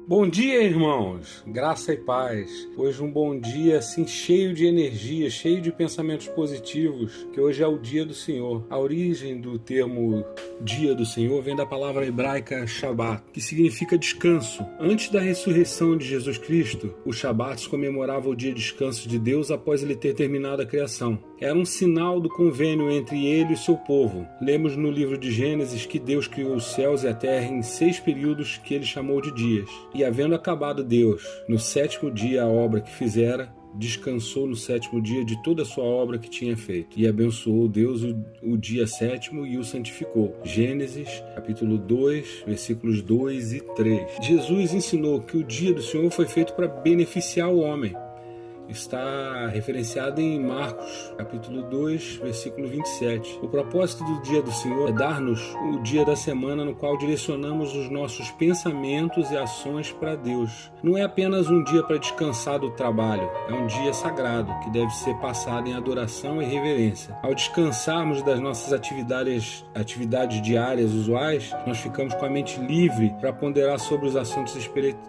Bom dia, irmãos! Graça e paz. Hoje um bom dia, assim, cheio de energia, cheio de pensamentos positivos, que hoje é o dia do Senhor. A origem do termo dia do Senhor vem da palavra hebraica Shabat, que significa descanso. Antes da ressurreição de Jesus Cristo, o Shabat comemorava o dia de descanso de Deus após ele ter terminado a criação. Era um sinal do convênio entre ele e seu povo. Lemos no livro de Gênesis que Deus criou os céus e a terra em 6 períodos que ele chamou de dias. E havendo acabado Deus no 7º dia a obra que fizera, descansou no 7º dia de toda a sua obra que tinha feito. E abençoou Deus o dia 7º e o santificou. Gênesis, capítulo 2, versículos 2 e 3. Jesus ensinou que o dia do Senhor foi feito para beneficiar o homem. Está referenciado em Marcos, capítulo 2, versículo 27. O propósito do dia do Senhor é dar-nos o dia da semana no qual direcionamos os nossos pensamentos e ações para Deus. Não é apenas um dia para descansar do trabalho, é um dia sagrado que deve ser passado em adoração e reverência. Ao descansarmos das nossas atividades diárias usuais, nós ficamos com a mente livre para ponderar sobre os assuntos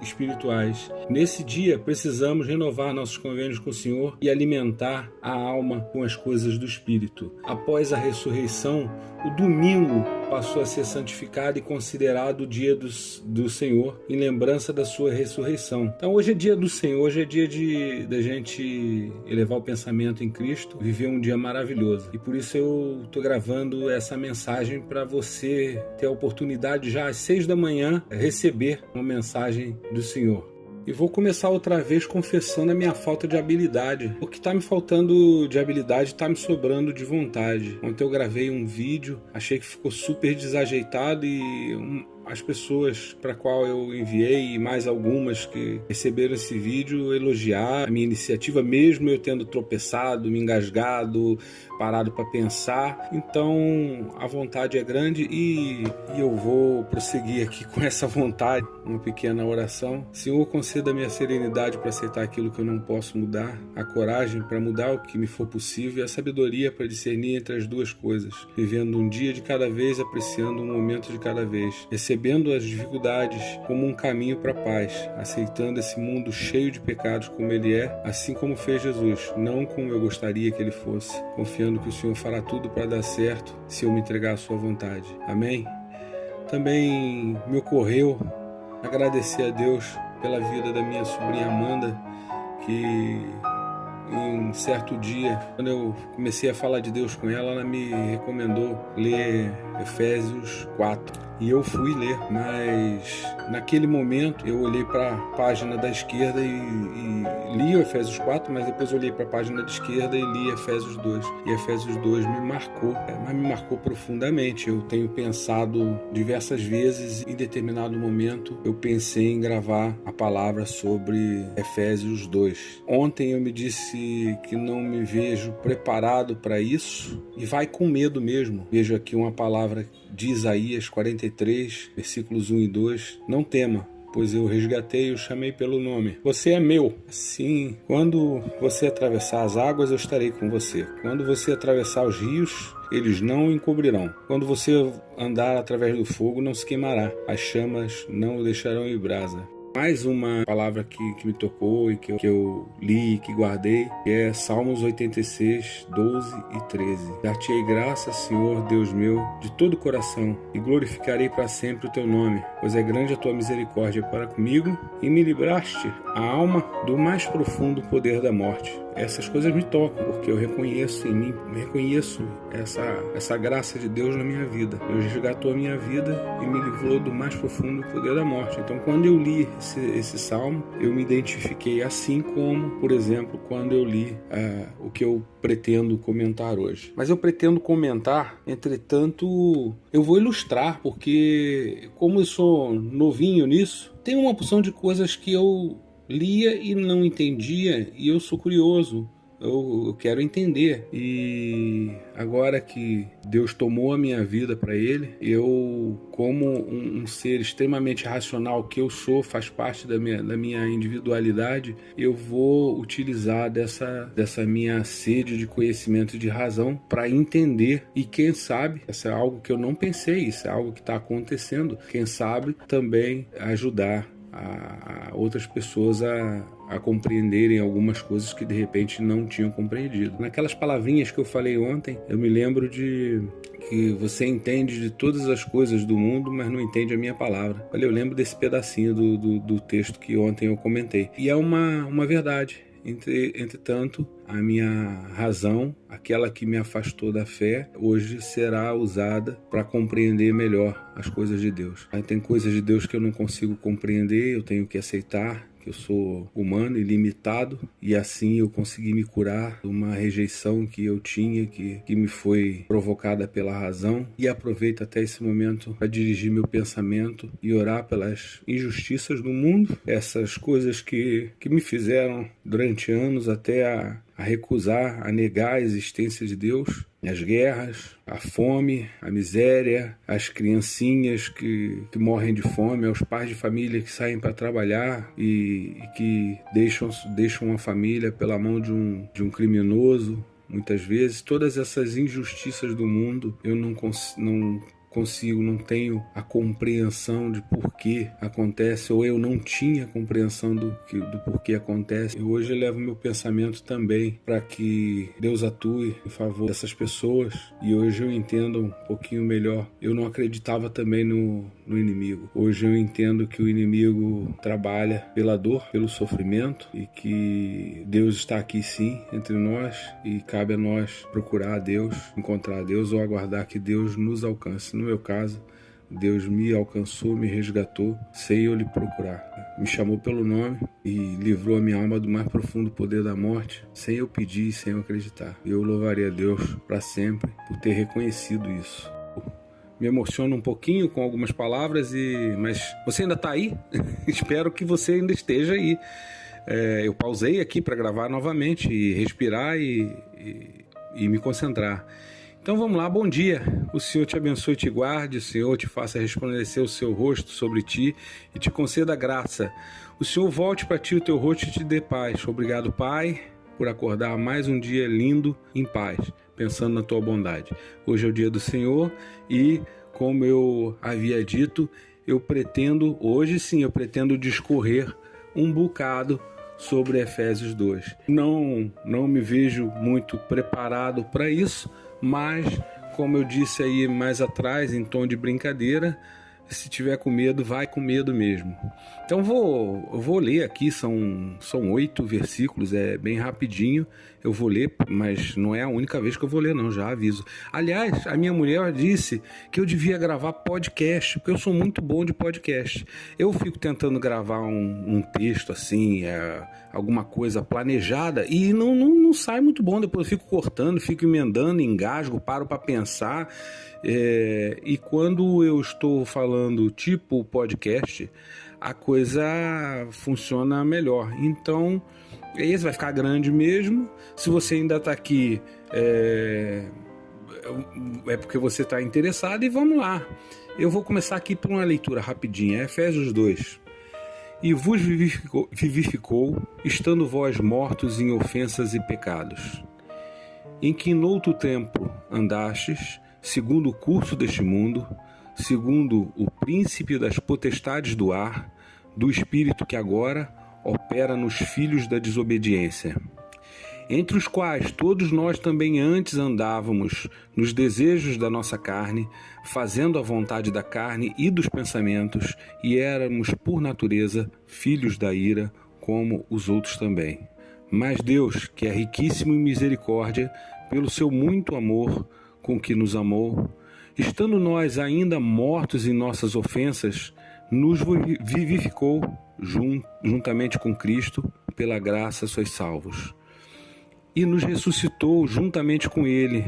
espirituais. Nesse dia, precisamos renovar nossos convênios com o Senhor e alimentar a alma com as coisas do Espírito. Após a ressurreição, o domingo passou a ser santificado e considerado o dia do Senhor, em lembrança da sua ressurreição. Então hoje é dia do Senhor, hoje é dia da gente elevar o pensamento em Cristo, viver um dia maravilhoso. E por isso eu estou gravando essa mensagem para você ter a oportunidade já às 6 da manhã receber uma mensagem do Senhor. E vou começar outra vez confessando a minha falta de habilidade. O que está me faltando de habilidade está me sobrando de vontade. Ontem eu gravei um vídeo, achei que ficou super desajeitado e as pessoas para qual eu enviei e mais algumas que receberam esse vídeo elogiar a minha iniciativa, mesmo eu tendo tropeçado, me engasgado, parado para pensar. Então a vontade é grande e eu vou prosseguir aqui com essa vontade, uma pequena oração. Senhor, conceda-me a serenidade para aceitar aquilo que eu não posso mudar, a coragem para mudar o que me for possível e a sabedoria para discernir entre as duas coisas, vivendo um dia de cada vez, apreciando um momento de cada vez, recebendo as dificuldades como um caminho para a paz, aceitando esse mundo cheio de pecados como ele é, assim como fez Jesus, não como eu gostaria que ele fosse, confiando que o Senhor fará tudo para dar certo se eu me entregar à sua vontade. Amém? Também me ocorreu agradecer a Deus pela vida da minha sobrinha Amanda, que em um certo dia, quando eu comecei a falar de Deus com ela, ela me recomendou ler Efésios 4. E eu fui ler, mas naquele momento eu olhei para a página da esquerda e li o Efésios 4, mas depois eu olhei para a página da esquerda e li Efésios 2. E Efésios 2 me marcou, mas me marcou profundamente. Eu tenho pensado diversas vezes, em determinado momento, eu pensei em gravar a palavra sobre Efésios 2. Ontem eu me disse que não me vejo preparado para isso e vai com medo mesmo. Vejo aqui uma palavra de Isaías 43, versículos 1 e 2. Não tema, pois eu resgatei e o chamei pelo nome. Você é meu. Sim, quando você atravessar as águas, eu estarei com você. Quando você atravessar os rios, eles não o encobrirão. Quando você andar através do fogo, não se queimará. As chamas não o deixarão em brasa. Mais uma palavra que me tocou e que eu li e que guardei, que é Salmos 86, 12 e 13. Dar-te-ei graça, Senhor, Deus meu, de todo o coração, e glorificarei para sempre o teu nome, pois é grande a tua misericórdia para comigo, e me libraste a alma do mais profundo poder da morte. Essas coisas me tocam, porque eu reconheço em mim, reconheço essa graça de Deus na minha vida. Deus resgatou a minha vida e me livrou do mais profundo poder da morte. Então, quando eu li esse salmo, eu me identifiquei, assim como, por exemplo, quando eu li o que eu pretendo comentar hoje. Mas eu pretendo comentar, entretanto, eu vou ilustrar, porque como eu sou novinho nisso, tem uma porção de coisas que eu lia e não entendia, e eu sou curioso, eu quero entender. E agora que Deus tomou a minha vida para Ele, eu, como um ser extremamente racional que eu sou, faz parte da minha individualidade, eu vou utilizar dessa minha sede de conhecimento e de razão para entender. E quem sabe, isso é algo que eu não pensei, isso é algo que está acontecendo, quem sabe também ajudar a outras pessoas a compreenderem algumas coisas que de repente não tinham compreendido. Naquelas palavrinhas que eu falei ontem, eu me lembro de que você entende de todas as coisas do mundo, mas não entende a minha palavra. Olha, eu lembro desse pedacinho do texto que ontem eu comentei. E é uma verdade. Entretanto, a minha razão, aquela que me afastou da fé, hoje será usada para compreender melhor as coisas de Deus. Aí tem coisas de Deus que eu não consigo compreender, eu tenho que aceitar que eu sou humano e limitado, e assim eu consegui me curar de uma rejeição que eu tinha, que me foi provocada pela razão, e aproveito até esse momento para dirigir meu pensamento e orar pelas injustiças do mundo, essas coisas que me fizeram durante anos até a recusar, a negar a existência de Deus, as guerras, a fome, a miséria, as criancinhas que morrem de fome, aos pais de família que saem para trabalhar e que deixam uma família pela mão de um criminoso. Muitas vezes, todas essas injustiças do mundo, eu não tenho a compreensão de por que acontece, ou eu não tinha compreensão do porquê acontece. E hoje eu levo meu pensamento também para que Deus atue em favor dessas pessoas, e hoje eu entendo um pouquinho melhor. Eu não acreditava também no inimigo. Hoje eu entendo que o inimigo trabalha pela dor, pelo sofrimento, e que Deus está aqui sim, entre nós, e cabe a nós procurar a Deus, encontrar a Deus, ou aguardar que Deus nos alcance. No meu caso, Deus me alcançou, me resgatou, sem eu lhe procurar. Me chamou pelo nome e livrou a minha alma do mais profundo poder da morte, sem eu pedir e sem eu acreditar. Eu louvaria a Deus para sempre por ter reconhecido isso. Me emociono um pouquinho com algumas palavras, mas você ainda está aí? Espero que você ainda esteja aí. Eu pausei aqui para gravar novamente e respirar e me concentrar. Então vamos lá, bom dia. O Senhor te abençoe e te guarde, o Senhor te faça resplandecer o seu rosto sobre ti e te conceda graça. O Senhor volte para ti o teu rosto e te dê paz. Obrigado, Pai, por acordar mais um dia lindo em paz, pensando na tua bondade. Hoje é o dia do Senhor e, como eu havia dito, hoje sim, eu pretendo discorrer um bocado sobre Efésios 2. Não me vejo muito preparado para isso, mas, como eu disse aí mais atrás, em tom de brincadeira, se tiver com medo, vai com medo mesmo. Então eu vou ler aqui, são 8 versículos, é bem rapidinho. Eu vou ler, mas não é a única vez que eu vou ler não, já aviso. Aliás, a minha mulher disse que eu devia gravar podcast, porque eu sou muito bom de podcast. Eu fico tentando gravar um texto assim, alguma coisa planejada, e não sai muito bom. Depois eu fico cortando, fico emendando, engasgo, paro para pensar. E quando eu estou falando tipo podcast, a coisa funciona melhor. Então, esse vai ficar grande mesmo. Se você ainda está aqui, é porque você está interessado, e vamos lá. Eu vou começar aqui por uma leitura rapidinha. Efésios 2. E vos vivificou, estando vós mortos em ofensas e pecados, em que noutro tempo andastes, segundo o curso deste mundo, segundo o príncipe das potestades do ar, do espírito que agora opera nos filhos da desobediência, entre os quais todos nós também antes andávamos nos desejos da nossa carne, fazendo a vontade da carne e dos pensamentos, e éramos por natureza filhos da ira, como os outros também. Mas Deus, que é riquíssimo em misericórdia, pelo seu muito amor com que nos amou, estando nós ainda mortos em nossas ofensas, nos vivificou juntamente com Cristo, pela graça sois salvos. E nos ressuscitou juntamente com Ele,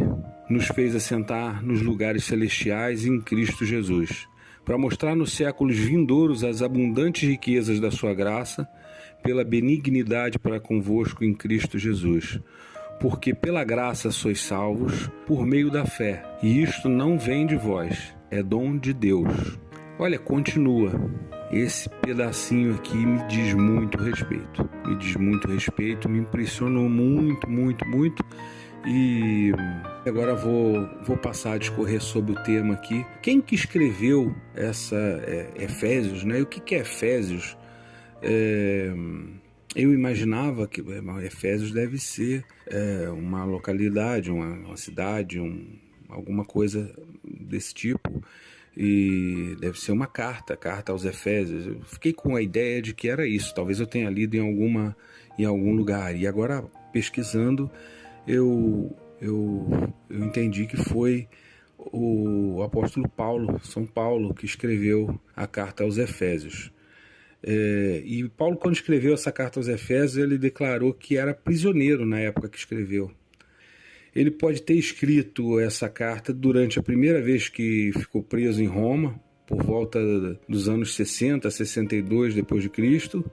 nos fez assentar nos lugares celestiais em Cristo Jesus, para mostrar nos séculos vindouros as abundantes riquezas da sua graça, pela benignidade para convosco em Cristo Jesus. Porque pela graça sois salvos, por meio da fé, e isto não vem de vós, é dom de Deus. Olha, continua. Esse pedacinho aqui me diz muito respeito. Me impressionou muito. E agora vou passar a discorrer sobre o tema aqui. Quem que escreveu essa Efésios, né? E o que é Efésios? Eu imaginava que Efésios deve ser uma localidade, uma cidade, alguma coisa desse tipo, e deve ser uma carta aos Efésios. Eu fiquei com a ideia de que era isso, talvez eu tenha lido em algum lugar, e agora pesquisando eu entendi que foi o apóstolo Paulo, São Paulo, que escreveu a carta aos Efésios. E Paulo, quando escreveu essa carta aos Efésios, ele declarou que era prisioneiro na época que escreveu. Ele pode ter escrito essa carta durante a primeira vez que ficou preso em Roma, por volta dos anos 60, 62 depois de Cristo.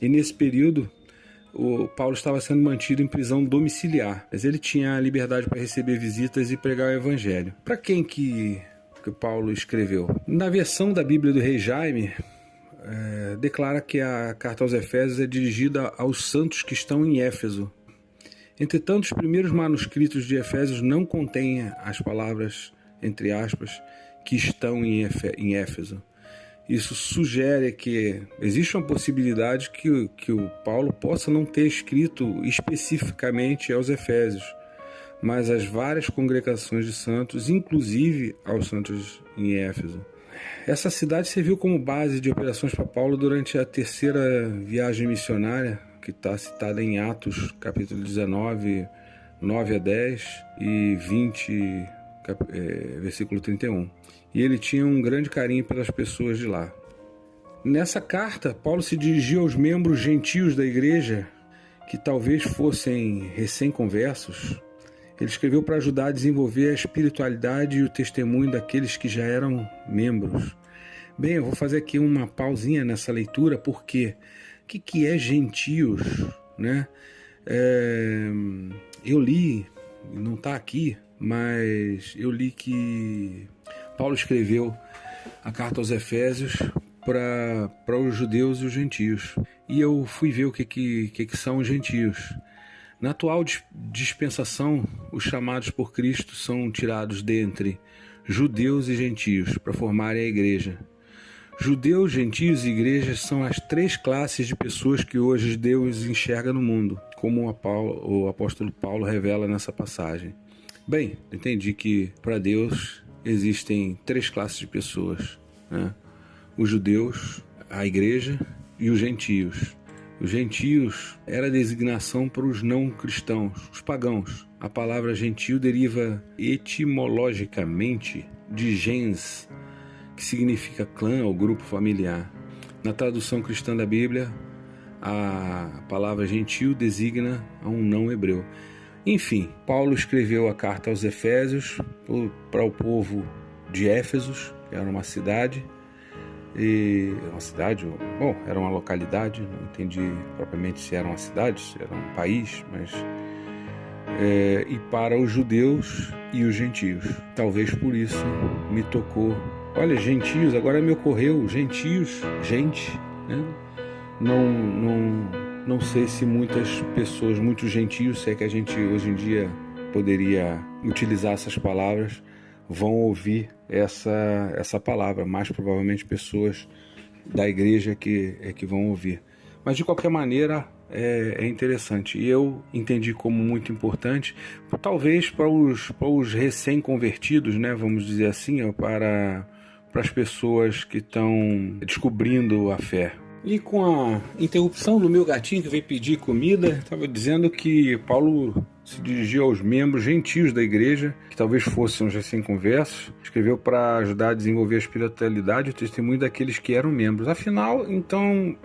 E nesse período, o Paulo estava sendo mantido em prisão domiciliar, mas ele tinha a liberdade para receber visitas e pregar o evangelho. Para quem que Paulo escreveu? Na versão da Bíblia do Rei Jaime, declara que a carta aos Efésios é dirigida aos santos que estão em Éfeso. Entretanto, os primeiros manuscritos de Efésios não contêm as palavras, entre aspas, que estão em Éfeso. Isso sugere que existe uma possibilidade que o Paulo possa não ter escrito especificamente aos Efésios, mas às várias congregações de santos, inclusive aos santos em Éfeso. Essa cidade serviu como base de operações para Paulo durante a terceira viagem missionária, que está citada em Atos, capítulo 19, 9 a 10 e 20, versículo 31. E ele tinha um grande carinho pelas pessoas de lá. Nessa carta, Paulo se dirigiu aos membros gentios da igreja, que talvez fossem recém-conversos. Ele escreveu para ajudar a desenvolver a espiritualidade e o testemunho daqueles que já eram membros. Bem, eu vou fazer aqui uma pausinha nessa leitura, porque o que é gentios, né? Eu li, não está aqui, mas eu li que Paulo escreveu a carta aos Efésios para os judeus e os gentios. E eu fui ver o que são os gentios. Na atual dispensação, os chamados por Cristo são tirados dentre judeus e gentios para formarem a igreja. Judeus, gentios e igrejas são as três classes de pessoas que hoje Deus enxerga no mundo, como o apóstolo Paulo revela nessa passagem. Bem, entendi que para Deus existem três classes de pessoas, né? Os judeus, a igreja e os gentios. Os gentios era a designação para os não cristãos, os pagãos. A palavra gentio deriva etimologicamente de gens, que significa clã ou grupo familiar. Na tradução cristã da Bíblia, a palavra gentio designa a um não hebreu. Enfim, Paulo escreveu a carta aos Efésios para o povo de Éfesos, que era uma cidade, era uma localidade, não entendi propriamente se era uma cidade, se era um país, mas e para os judeus e os gentios. Talvez por isso me tocou. Olha, gentios, agora me ocorreu, gentios, gente, né? Não sei se muitas pessoas, muitos gentios, se é que a gente hoje em dia poderia utilizar essas palavras, vão ouvir essa palavra, mais provavelmente pessoas da igreja que vão ouvir. Mas de qualquer maneira é interessante, e eu entendi como muito importante, talvez para os recém-convertidos, né, vamos dizer assim, para as pessoas que estão descobrindo a fé. E com a interrupção do meu gatinho que veio pedir comida, estava dizendo que Paulo se dirigiu aos membros gentios da igreja, que talvez fossem os recém-conversos, escreveu para ajudar a desenvolver a espiritualidade e o testemunho daqueles que eram membros. Afinal, então,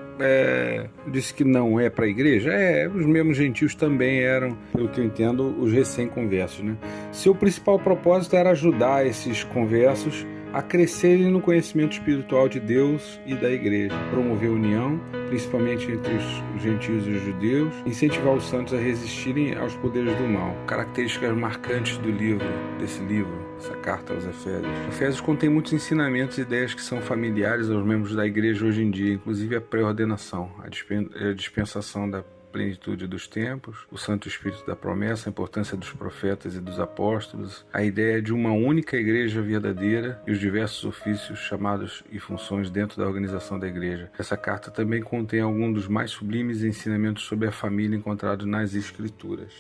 disse que não é para a igreja? Os membros gentios também eram, pelo que eu entendo, os recém-conversos, né? Seu principal propósito era ajudar esses conversos a crescerem no conhecimento espiritual de Deus e da igreja, promover a união, principalmente entre os gentios e os judeus, incentivar os santos a resistirem aos poderes do mal. Características marcantes desse livro, essa carta aos Efésios. Efésios contém muitos ensinamentos e ideias que são familiares aos membros da igreja hoje em dia, inclusive a pré-ordenação, a dispensação plenitude dos tempos, o Santo Espírito da promessa, a importância dos profetas e dos apóstolos, a ideia de uma única igreja verdadeira e os diversos ofícios, chamados e funções dentro da organização da igreja. Essa carta também contém alguns dos mais sublimes ensinamentos sobre a família encontrados nas Escrituras.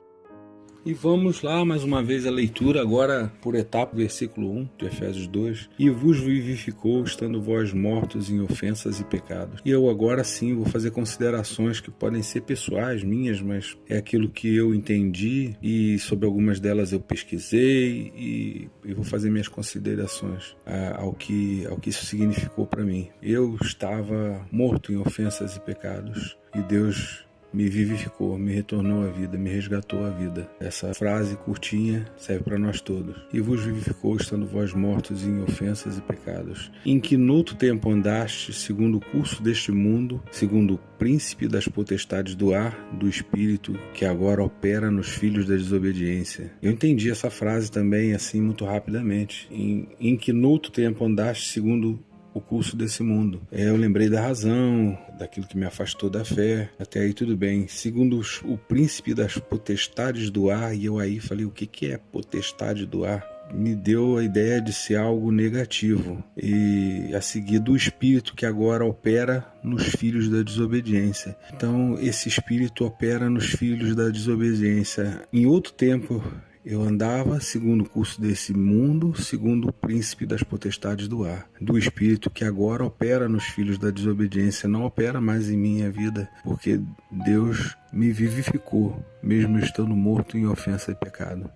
E vamos lá, mais uma vez, a leitura, agora por etapa, versículo 1 de Efésios 2. E vos vivificou, estando vós mortos em ofensas e pecados. E eu agora sim vou fazer considerações que podem ser pessoais, minhas, mas é aquilo que eu entendi e sobre algumas delas eu pesquisei e vou fazer minhas considerações ao que isso significou para mim. Eu estava morto em ofensas e pecados e Deus me vivificou, me retornou à vida, me resgatou à vida. Essa frase curtinha serve para nós todos. E vos vivificou, estando vós mortos em ofensas e pecados, em que noutro tempo andaste, segundo o curso deste mundo, segundo o príncipe das potestades do ar, do espírito, que agora opera nos filhos da desobediência. Eu entendi essa frase também, assim, muito rapidamente. Em que noutro tempo andaste, segundo o curso desse mundo. Eu lembrei da razão, daquilo que me afastou da fé. Até aí tudo bem. Segundo o príncipe das potestades do ar, e eu aí falei, o que é potestade do ar? Me deu a ideia de ser algo negativo. E a seguir do espírito que agora opera nos filhos da desobediência. Então esse espírito opera nos filhos da desobediência. Em outro tempo eu andava segundo o curso desse mundo, segundo o príncipe das potestades do ar, do espírito que agora opera nos filhos da desobediência, não opera mais em minha vida, porque Deus me vivificou, mesmo estando morto em ofensa e pecado.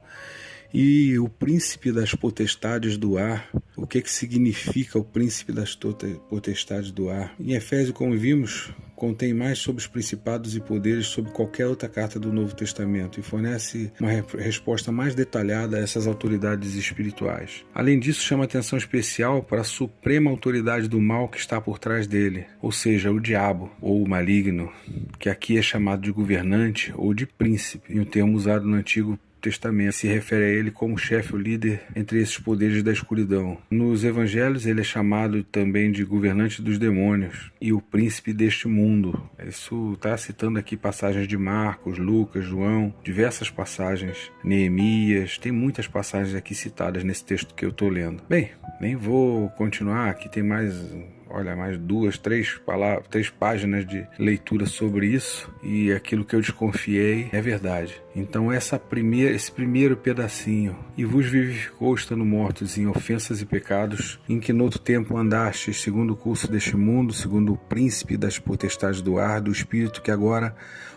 E o príncipe das potestades do ar, o que significa o príncipe das potestades do ar? Em Efésios, como vimos, contém mais sobre os principados e poderes sobre qualquer outra carta do Novo Testamento e fornece uma resposta mais detalhada a essas autoridades espirituais. Além disso, chama atenção especial para a suprema autoridade do mal que está por trás dele, ou seja, o diabo ou o maligno, que aqui é chamado de governante ou de príncipe, em um termo usado no Antigo Testamento, se refere a ele como chefe ou líder entre esses poderes da escuridão. Nos evangelhos ele é chamado também de governante dos demônios e o príncipe deste mundo. Isso está citando aqui passagens de Marcos, Lucas, João, diversas passagens, Neemias, tem muitas passagens aqui citadas nesse texto que eu estou lendo. Bem, nem vou continuar, aqui tem mais 2, 3 páginas de leitura sobre isso e aquilo que eu desconfiei é verdade. Então esse primeiro pedacinho, e vos vivificou estando mortos em ofensas e pecados, em que noutro tempo andastes segundo o curso deste mundo, segundo o príncipe das potestades do ar, do espírito que agora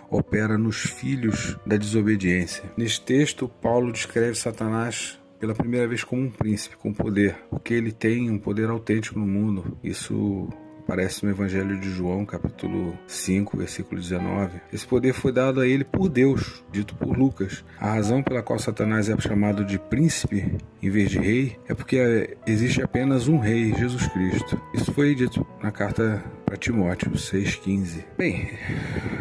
opera nos filhos da desobediência. Neste texto, Paulo descreve Satanás pela primeira vez como um príncipe com poder, porque ele tem um poder autêntico no mundo. Isso aparece no Evangelho de João, capítulo 5, versículo 19. Esse poder foi dado a ele por Deus, dito por Lucas. A razão pela qual Satanás é chamado de príncipe em vez de rei é porque existe apenas um rei, Jesus Cristo. Isso foi dito na carta para Timóteo 6,15. Bem,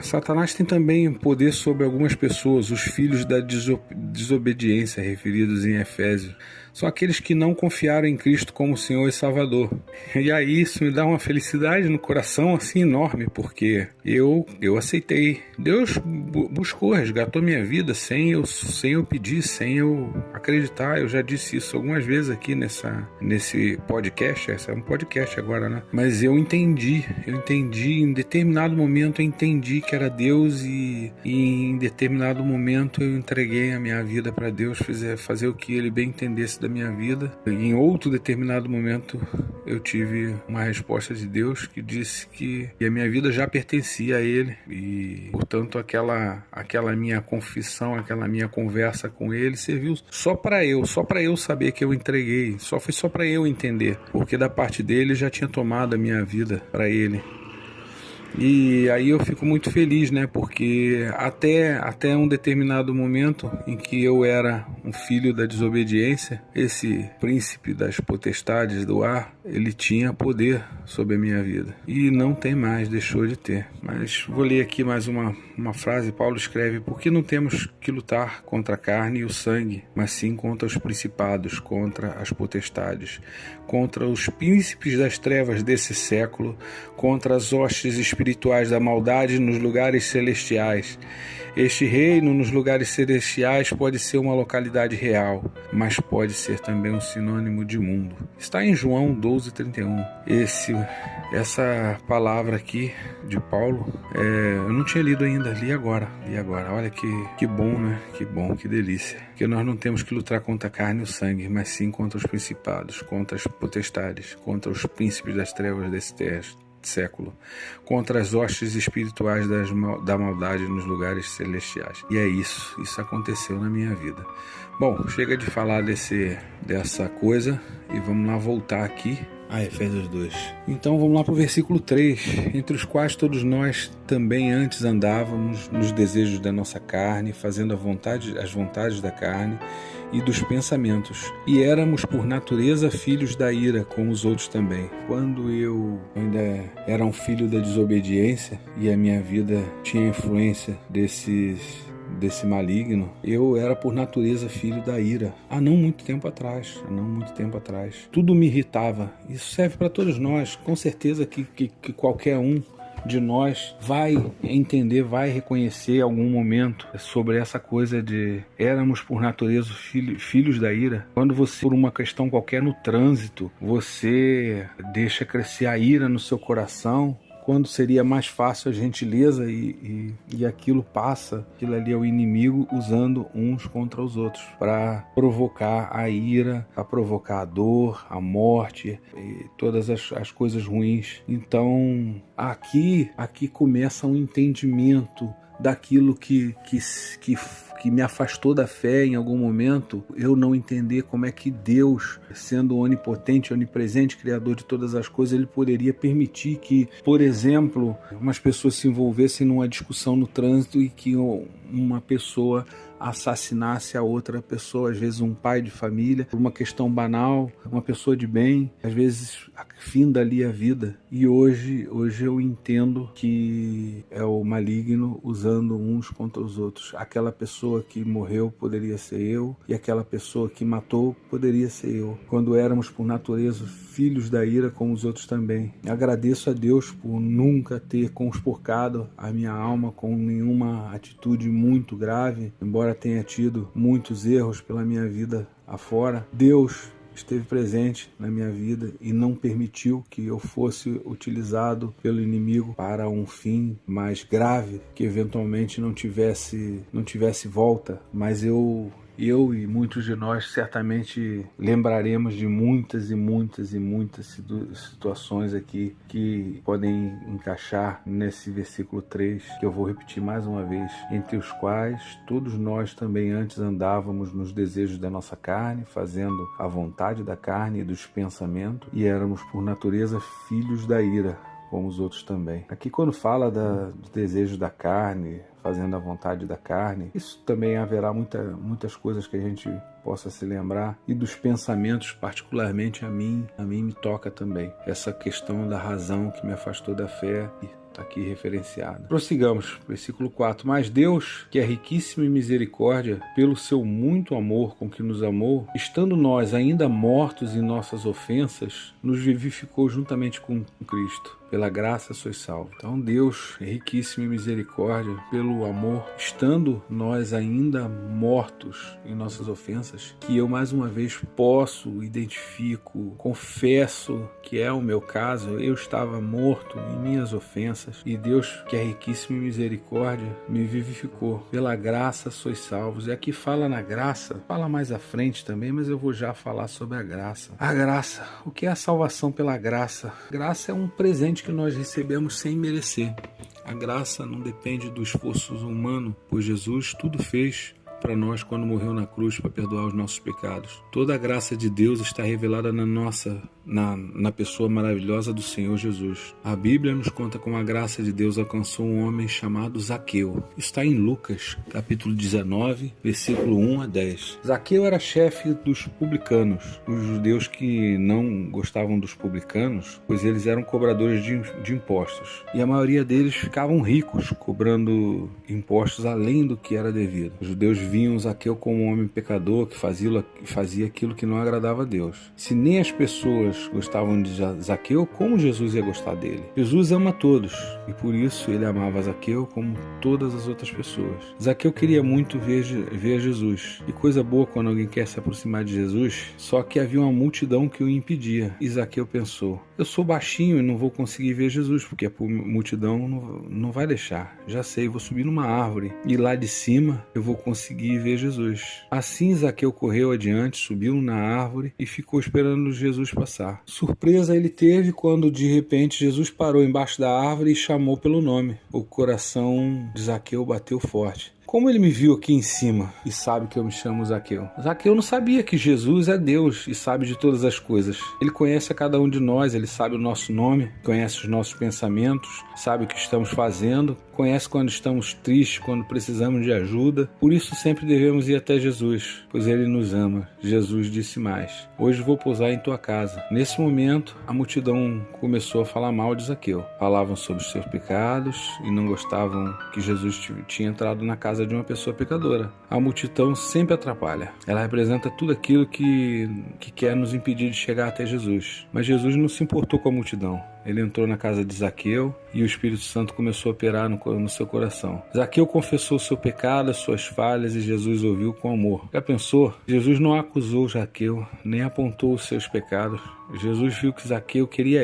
Satanás tem também poder sobre algumas pessoas, os filhos da desobediência referidos em Efésios. São aqueles que não confiaram em Cristo como Senhor e Salvador. E aí isso me dá uma felicidade no coração assim enorme, porque eu aceitei. Deus buscou, resgatou minha vida sem eu pedir, sem eu acreditar. Eu já disse isso algumas vezes aqui nesse podcast. Esse é um podcast agora, né? Mas eu entendi, em determinado momento eu entendi que era Deus e em determinado momento eu entreguei a minha vida para Deus, fazer o que Ele bem entendesse da minha vida. Em outro determinado momento eu tive uma resposta de Deus que disse que a minha vida já pertencia a Ele e, portanto, aquela minha confissão, aquela minha conversa com Ele serviu só para eu saber que eu entreguei, foi só para eu entender, porque da parte dele já tinha tomado a minha vida para Ele. E aí eu fico muito feliz, né? Porque até um determinado momento em que eu era um filho da desobediência, esse príncipe das potestades do ar, ele tinha poder sobre a minha vida. E não tem mais, deixou de ter. Mas vou ler aqui mais uma frase. Paulo escreve: porque não temos que lutar contra a carne e o sangue, mas sim contra os principados, contra as potestades, contra os príncipes das trevas desse século, contra as hostes espirituais espirituais da maldade nos lugares celestiais. Este reino nos lugares celestiais pode ser uma localidade real, mas pode ser também um sinônimo de mundo. Está em João 12:31. Essa palavra aqui de Paulo, eu não tinha lido ainda, li agora. Olha que bom, né? Que bom, que delícia. Porque nós não temos que lutar contra a carne e o sangue, mas sim contra os principados, contra as potestades, contra os príncipes das trevas desse século, contra as hostes espirituais da maldade nos lugares celestiais. E é isso aconteceu na minha vida. Bom, chega de falar dessa coisa e vamos lá voltar aqui a Efésios 2. Então vamos lá para o versículo 3, entre os quais todos nós também antes andávamos nos desejos da nossa carne, fazendo as vontades da carne e dos pensamentos, e éramos por natureza filhos da ira, como os outros também. Quando eu ainda era um filho da desobediência e a minha vida tinha influência desse maligno, eu era por natureza filho da ira. Há não muito tempo atrás. Tudo me irritava. Isso serve para todos nós. Com certeza que qualquer um de nós vai entender, vai reconhecer algum momento sobre essa coisa de éramos por natureza filhos da ira. Quando você, por uma questão qualquer no trânsito, você deixa crescer a ira no seu coração, quando seria mais fácil a gentileza e aquilo passa, aquilo ali é o inimigo usando uns contra os outros para provocar a ira, para provocar a dor, a morte e todas as coisas ruins. Então aqui começa um entendimento daquilo que me afastou da fé em algum momento, eu não entender como é que Deus, sendo onipotente, onipresente, criador de todas as coisas, ele poderia permitir que, por exemplo, umas pessoas se envolvessem numa discussão no trânsito e que uma pessoa assassinasse a outra pessoa, às vezes um pai de família, por uma questão banal, uma pessoa de bem, às vezes finda ali a vida. E hoje eu entendo que é o maligno usando uns contra os outros. Aquela pessoa que morreu poderia ser eu, e aquela pessoa que matou poderia ser eu. Quando éramos por natureza filhos da ira como os outros também. Agradeço a Deus por nunca ter conspurcado a minha alma com nenhuma atitude muito grave, embora tenha tido muitos erros pela minha vida afora. Deus esteve presente na minha vida e não permitiu que eu fosse utilizado pelo inimigo para um fim mais grave, que eventualmente não tivesse volta, mas eu e muitos de nós certamente lembraremos de muitas situações aqui que podem encaixar nesse versículo 3, que eu vou repetir mais uma vez. Entre os quais todos nós também antes andávamos nos desejos da nossa carne, fazendo a vontade da carne e dos pensamentos, e éramos por natureza filhos da ira, como os outros também. Aqui quando fala dos desejos da carne, fazendo a vontade da carne, isso também haverá muitas coisas que a gente possa se lembrar, e dos pensamentos, particularmente a mim me toca também essa questão da razão que me afastou da fé, está aqui referenciada. Prossigamos, versículo 4. Mas Deus, que é riquíssimo em misericórdia, pelo seu muito amor com que nos amou, estando nós ainda mortos em nossas ofensas, nos vivificou juntamente com Cristo. Pela graça sois salvos. Então Deus é riquíssimo em misericórdia, pelo amor, estando nós ainda mortos em nossas ofensas, que eu mais uma vez identifico, confesso que é o meu caso. Eu estava morto em minhas ofensas e Deus, que é riquíssimo em misericórdia, me vivificou. Pela graça sois salvos. E aqui fala na graça, fala mais à frente também, mas eu vou já falar sobre a graça. A graça, o que é a salvação pela graça? Graça é um presente que nós recebemos sem merecer. A graça não depende do esforço humano, pois Jesus tudo fez para nós quando morreu na cruz para perdoar os nossos pecados. Toda a graça de Deus está revelada na pessoa maravilhosa do Senhor Jesus. A Bíblia nos conta como a graça de Deus alcançou um homem chamado Zaqueu. Está em Lucas, capítulo 19, versículo 1 a 10. Zaqueu era chefe dos publicanos, os judeus que não gostavam dos publicanos, pois eles eram cobradores de impostos. E a maioria deles ficavam ricos, cobrando impostos além do que era devido. Os judeus viam Zaqueu como um homem pecador que fazia aquilo que não agradava a Deus. Se nem as pessoas gostavam de Zaqueu, como Jesus ia gostar dele? Jesus ama todos e por isso ele amava Zaqueu como todas as outras pessoas. Zaqueu queria muito ver Jesus. E coisa boa quando alguém quer se aproximar de Jesus, só que havia uma multidão que o impedia. E Zaqueu pensou: eu sou baixinho e não vou conseguir ver Jesus, porque a multidão não vai deixar. Já sei, vou subir numa árvore e lá de cima eu vou conseguir ver Jesus. Assim Zaqueu correu adiante, subiu na árvore e ficou esperando Jesus passar. Surpresa ele teve quando de repente Jesus parou embaixo da árvore e chamou pelo nome. O coração de Zaqueu bateu forte. Como ele me viu aqui em cima e sabe que eu me chamo Zaqueu? Zaqueu não sabia que Jesus é Deus e sabe de todas as coisas. Ele conhece a cada um de nós, ele sabe o nosso nome, conhece os nossos pensamentos, sabe o que estamos fazendo, conhece quando estamos tristes, quando precisamos de ajuda. Por isso sempre devemos ir até Jesus, pois ele nos ama. Jesus disse mais: hoje vou pousar em tua casa. Nesse momento, a multidão começou a falar mal de Zaqueu. Falavam sobre os seus pecados e não gostavam que Jesus tinha entrado na casa de uma pessoa pecadora. A multidão sempre atrapalha. Ela representa tudo aquilo que quer nos impedir de chegar até Jesus. Mas Jesus não se importou com a multidão. Ele entrou na casa de Zaqueu e o Espírito Santo começou a operar no seu coração. Zaqueu confessou seu pecado, as suas falhas, e Jesus ouviu com amor. Já pensou? Jesus não acusou Zaqueu, nem apontou os seus pecados. Jesus viu que Zaqueu queria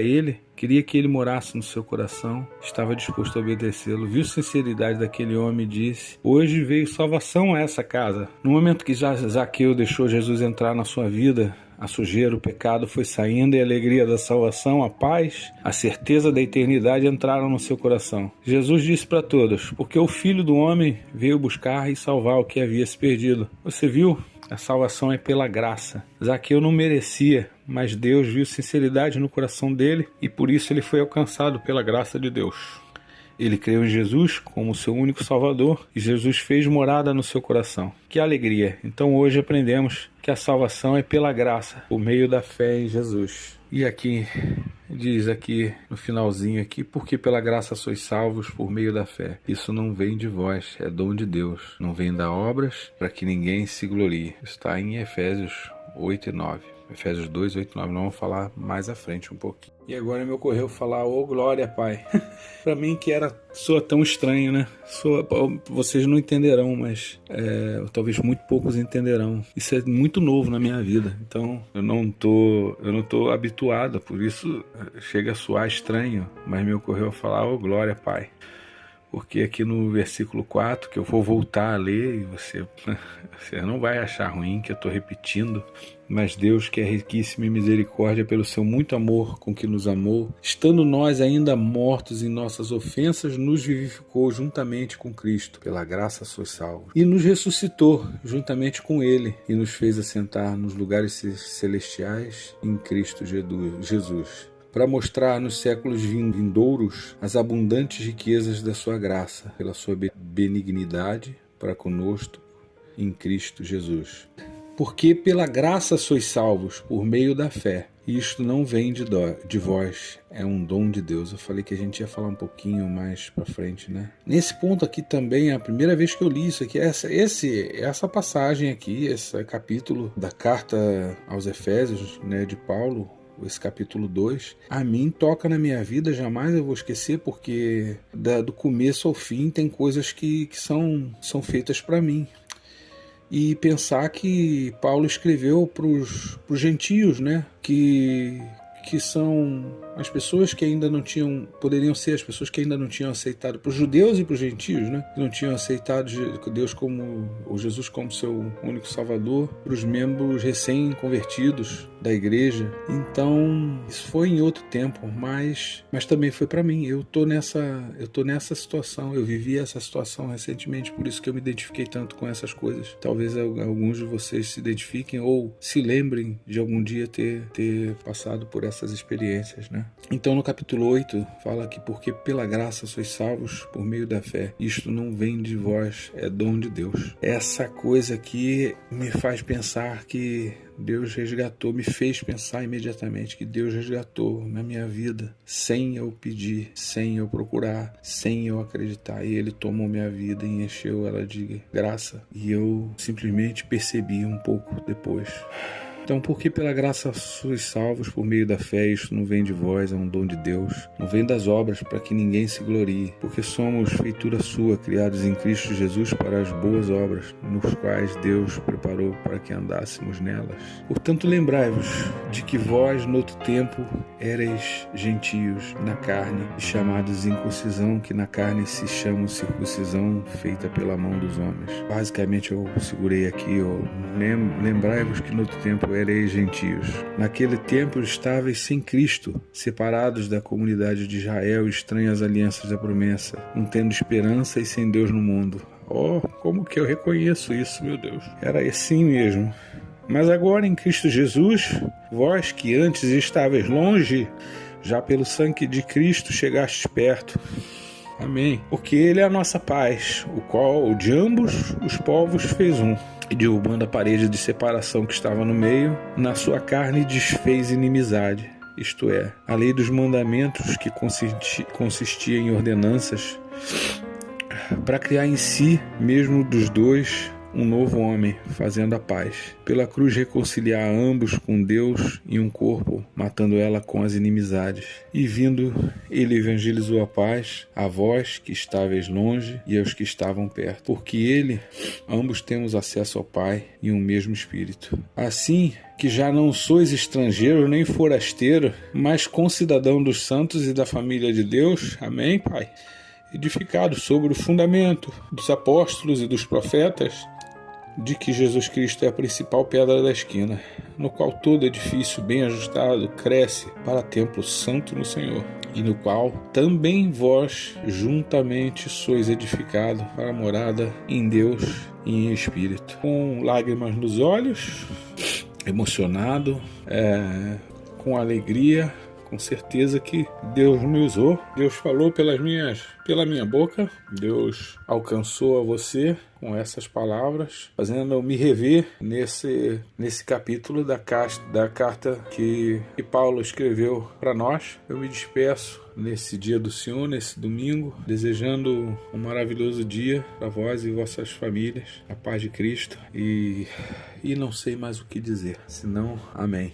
que ele morasse no seu coração, estava disposto a obedecê-lo. Viu a sinceridade daquele homem e disse: hoje veio salvação a essa casa. No momento que Zaqueu deixou Jesus entrar na sua vida, a sujeira, o pecado foi saindo e a alegria da salvação, a paz, a certeza da eternidade entraram no seu coração. Jesus disse para todos: porque o Filho do Homem veio buscar e salvar o que havia se perdido. Você viu? A salvação é pela graça. Zaqueu não merecia, mas Deus viu sinceridade no coração dele e por isso ele foi alcançado pela graça de Deus. Ele creu em Jesus como seu único Salvador e Jesus fez morada no seu coração. Que alegria! Então hoje aprendemos que a salvação é pela graça, por meio da fé em Jesus. E aqui, diz aqui no finalzinho aqui: porque pela graça sois salvos por meio da fé. Isso não vem de vós, é dom de Deus. Não vem da obras, para que ninguém se glorie. Está em Efésios 8 e 9. Efésios 2, 8 e 9. Nós vamos falar mais à frente um pouquinho. E agora me ocorreu falar: ô glória, Pai. Para mim que soa tão estranho, né? Vocês não entenderão, mas talvez muito poucos entenderão. Isso é muito novo na minha vida. Então eu não tô habituado, por isso chega a soar estranho. Mas me ocorreu falar: ô glória, Pai. Porque aqui no versículo 4, que eu vou voltar a ler, e você não vai achar ruim que eu estou repetindo, mas Deus, que é riquíssimo em misericórdia, pelo seu muito amor com que nos amou, estando nós ainda mortos em nossas ofensas, nos vivificou juntamente com Cristo. Pela graça sois salvos. E nos ressuscitou juntamente com Ele, e nos fez assentar nos lugares celestiais em Cristo Jesus, para mostrar nos séculos vindouros as abundantes riquezas da sua graça, pela sua benignidade para conosco em Cristo Jesus. Porque pela graça sois salvos, por meio da fé. E isto não vem de vós, é um dom de Deus. Eu falei que a gente ia falar um pouquinho mais para frente, né? Nesse ponto aqui também, é a primeira vez que eu li isso aqui, essa passagem aqui, esse capítulo da carta aos Efésios, né, de Paulo, esse capítulo 2, a mim toca na minha vida, jamais eu vou esquecer, porque do começo ao fim tem coisas que são feitas para mim. E pensar que Paulo escreveu para os gentios, né, que são as pessoas que ainda não tinham, poderiam ser as pessoas que ainda não tinham aceitado, para os judeus e para os gentios, né, que não tinham aceitado Deus ou Jesus como seu único Salvador, para os membros recém-convertidos da igreja. Então, isso foi em outro tempo, mas também foi para mim. Eu tô nessa situação, eu vivi essa situação recentemente, por isso que eu me identifiquei tanto com essas coisas. Talvez alguns de vocês se identifiquem ou se lembrem de algum dia ter passado por essa dessas experiências, né? Então no capítulo 8 fala que porque pela graça sois salvos por meio da fé. Isto não vem de vós, é dom de Deus. Essa coisa aqui me faz pensar que Deus resgatou, me fez pensar imediatamente que Deus resgatou na minha vida, sem eu pedir, sem eu procurar, sem eu acreditar. E Ele tomou minha vida e encheu ela de graça. E eu simplesmente percebi um pouco depois. Então, porque pela graça sois salvos por meio da fé, isto não vem de vós, é um dom de Deus. Não vem das obras para que ninguém se glorie, porque somos feitura sua, criados em Cristo Jesus para as boas obras, nos quais Deus preparou para que andássemos nelas. Portanto, lembrai-vos de que vós, noutro tempo, éreis gentios na carne, chamados incircuncisão, que na carne se chama circuncisão, feita pela mão dos homens. Basicamente, eu segurei aqui, lembrai-vos que noutro tempo ereis gentios. Naquele tempo estáveis sem Cristo, separados da comunidade de Israel, estranhas alianças da promessa, não tendo esperança e sem Deus no mundo. Oh, como que eu reconheço isso, meu Deus. Era assim mesmo. Mas agora em Cristo Jesus, vós que antes estáveis longe, já pelo sangue de Cristo chegastes perto. Amém. Porque Ele é a nossa paz, o qual de ambos os povos fez um. E derrubando a parede de separação que estava no meio, na sua carne desfez inimizade, isto é, a lei dos mandamentos que consistia em ordenanças, para criar em si mesmo dos dois um novo homem, fazendo a paz. Pela cruz reconciliar ambos com Deus em um corpo, matando ela com as inimizades. E vindo, ele evangelizou a paz a vós que estáveis longe e aos que estavam perto. Porque ele, ambos temos acesso ao Pai em um mesmo Espírito. Assim que já não sois estrangeiro nem forasteiro, mas concidadão dos santos e da família de Deus. Amém, Pai? Edificado sobre o fundamento dos apóstolos e dos profetas, de que Jesus Cristo é a principal pedra da esquina, no qual todo edifício bem ajustado cresce para templo santo no Senhor, e no qual também vós juntamente sois edificados para a morada em Deus e em Espírito. Com lágrimas nos olhos, emocionado, com alegria, com certeza que Deus me usou, Deus falou pela minha boca, Deus alcançou a você com essas palavras, fazendo eu me rever nesse capítulo da carta que Paulo escreveu para nós. Eu me despeço nesse dia do Senhor, nesse domingo, desejando um maravilhoso dia para vós e vossas famílias, a paz de Cristo, e não sei mais o que dizer, senão amém.